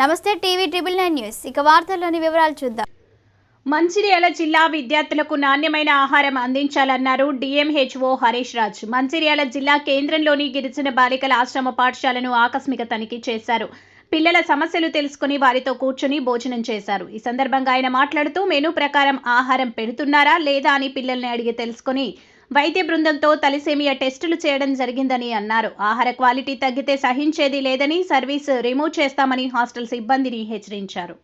నమస్తే TV triple 9 news ఇక వార్తల్లోని వివరాలు చూద్దాం. మంచిర్యాల జిల్లా విద్యార్థులకు నాణ్యమైన ఆహారం అందించాలన్నారు డిఎంహెచ్ఓ హరీష్ రాజ్. మంచిర్యాల జిల్లా కేంద్రంలోని గిరిజన బాలికల ఆశ్రమ పాఠశాలను ఆకస్మిక తనిఖీ చేశారు. పిల్లల సమస్యలు తెలుసుకుని వారితో కూర్చుని భోజనం చేశారు. ఈ సందర్భంగా ఆయన మాట్లాడుతూ మెనూ ప్రకారం ఆహారం పెడుతున్నారా లేదా అని పిల్లల్ని అడిగి తెలుసుకుని వైద్య బృందంతో తలిసేమియా టెస్టులు చేయడం జరిగిందని అన్నారు. ఆహార క్వాలిటీ తగ్గితే సహించేది లేదని, సర్వీస్ రిమూవ్ చేస్తామని హాస్టల్ సిబ్బందిని హెచ్చరించారు.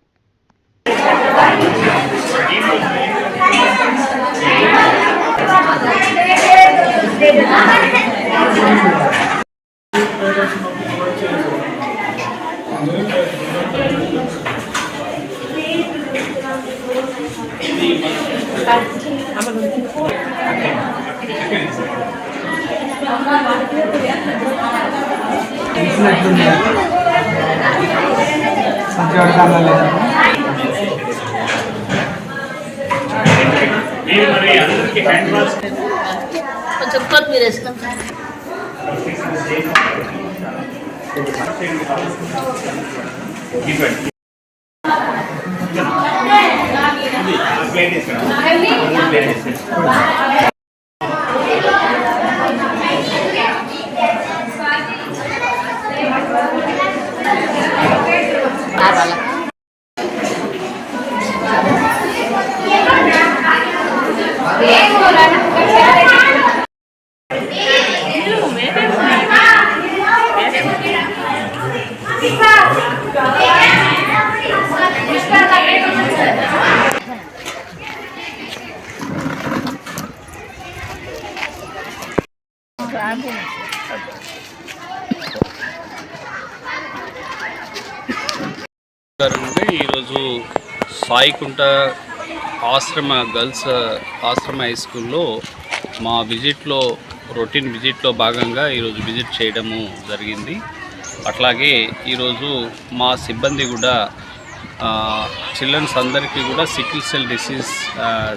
కొంచెం కొత్తిమీర వేసుకుంటాం. ఈరోజు సాయికుంట గర్ల్స్ ఆశ్రమ హై స్కూల్లో మా రొటీన్ విజిట్లో భాగంగా ఈరోజు విజిట్ చేయడము జరిగింది. అట్లాగే ఈరోజు మా సిబ్బంది కూడా చిల్డ్రన్స్ అందరికీ కూడా సికిల్ సెల్ డిసీజ్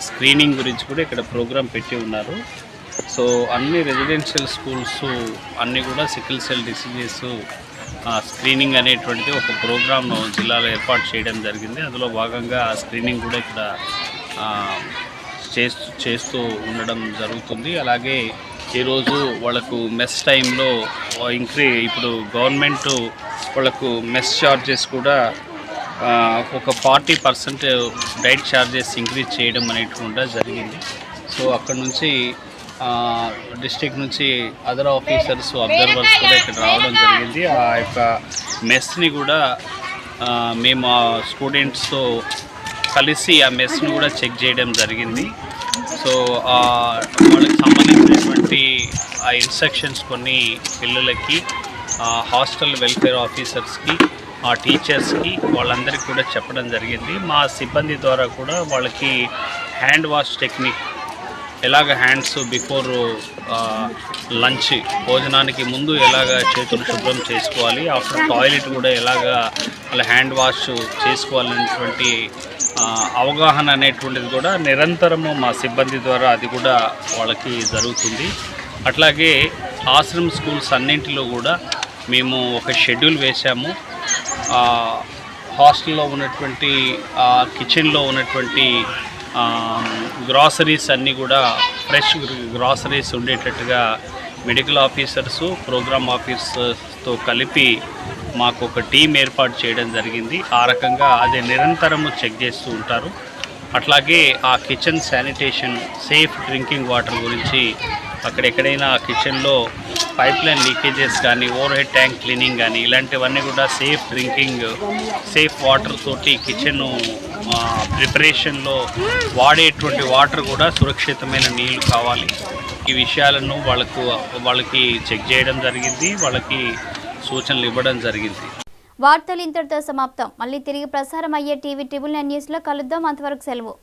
స్క్రీనింగ్ గురించి కూడా ఇక్కడ ప్రోగ్రాం పెట్టి ఉన్నారు. సో అన్ని రెసిడెన్షియల్ స్కూల్స్ అన్నీ కూడా సికిల్ సెల్ డిసీజెస్ స్క్రీనింగ్ అనేటువంటిది ఒక ప్రోగ్రామ్ను జిల్లాలో ఏర్పాటు చేయడం జరిగింది. అందులో భాగంగా స్క్రీనింగ్ కూడా ఇక్కడ చేస్తూ ఉండడం జరుగుతుంది. అలాగే ఈరోజు వాళ్ళకు మెస్ టైంలో ఇప్పుడు గవర్నమెంట్ వాళ్ళకు మెస్ ఛార్జెస్ కూడా ఒక 40% డైట్ ఛార్జెస్ ఇంక్రీజ్ చేయడం అనేటువంటి జరిగింది. సో అక్కడ నుంచి డిస్ట్రిక్ట్ నుంచి అదర్ ఆఫీసర్స్, అబ్జర్వర్స్ కూడా ఇక్కడ రావడం జరిగింది. ఆ యొక్క మెస్ని కూడా మేము ఆ స్టూడెంట్స్తో కలిసి ఆ మెస్ని కూడా చెక్ చేయడం జరిగింది. సో వాళ్ళకి సంబంధించినటువంటి ఆ ఇన్స్ట్రక్షన్స్ కొన్ని పిల్లలకి, హాస్టల్ వెల్ఫేర్ ఆఫీసర్స్కి, ఆ టీచర్స్కి వాళ్ళందరికీ కూడా చెప్పడం జరిగింది. మా సిబ్బంది ద్వారా కూడా వాళ్ళకి హ్యాండ్ వాష్ టెక్నిక్, ఎలాగ హ్యాండ్స్ బిఫోర్ లంచ్, భోజనానికి ముందు ఎలాగ చేతులు శుభ్రం చేసుకోవాలి, ఆఫ్టర్ టాయిలెట్ కూడా ఎలాగ అలా హ్యాండ్ వాష్ చేసుకోవాలనేటువంటి అవగాహన అనేటువంటిది కూడా నిరంతరము మా సిబ్బంది ద్వారా అది కూడా వాళ్ళకి జరుగుతుంది. అట్లాగే ఆశ్రమ్ స్కూల్స్ అన్నింటిలో కూడా మేము ఒక షెడ్యూల్ వేశాము. హాస్టల్లో ఉన్నటువంటి కిచెన్లో ఉన్నటువంటి గ్రాసరీస్ అన్నీ కూడా ఫ్రెష్ గ్రాసరీస్ ఉండేటట్టుగా మెడికల్ ఆఫీసర్సు, ప్రోగ్రామ్ ఆఫీసర్స్తో కలిపి మాకు ఒక టీం ఏర్పాటు చేయడం జరిగింది. ఆ రకంగా అది నిరంతరము చెక్ చేస్తూ ఉంటారు. అట్లాగే ఆ kitchen sanitation, safe drinking water గురించి అక్కడెక్కడైనా ఆ కిచెన్లో పైప్ లైన్ లీకేజెస్ కానీ, ఓవర్ హెడ్ ట్యాంక్ క్లీనింగ్ కానీ ఇలాంటివన్నీ కూడా సేఫ్ డ్రింకింగ్, సేఫ్ వాటర్ తోటి కిచెన్ ప్రిపరేషన్లో వాడేటువంటి వాటర్ కూడా సురక్షితమైన నీళ్లు కావాలి. ఈ విషయాలను వాళ్ళకి చెక్ చేయడం జరిగింది, వాళ్ళకి సూచనలు ఇవ్వడం జరిగింది. వార్తలు ఇంతటితో సమాప్తం. మళ్ళీ తిరిగి ప్రసారం అయ్యే టీవీ ట్రిబుల్ 9 న్యూస్లో కలుద్దాం. అంతవరకు సెలవు.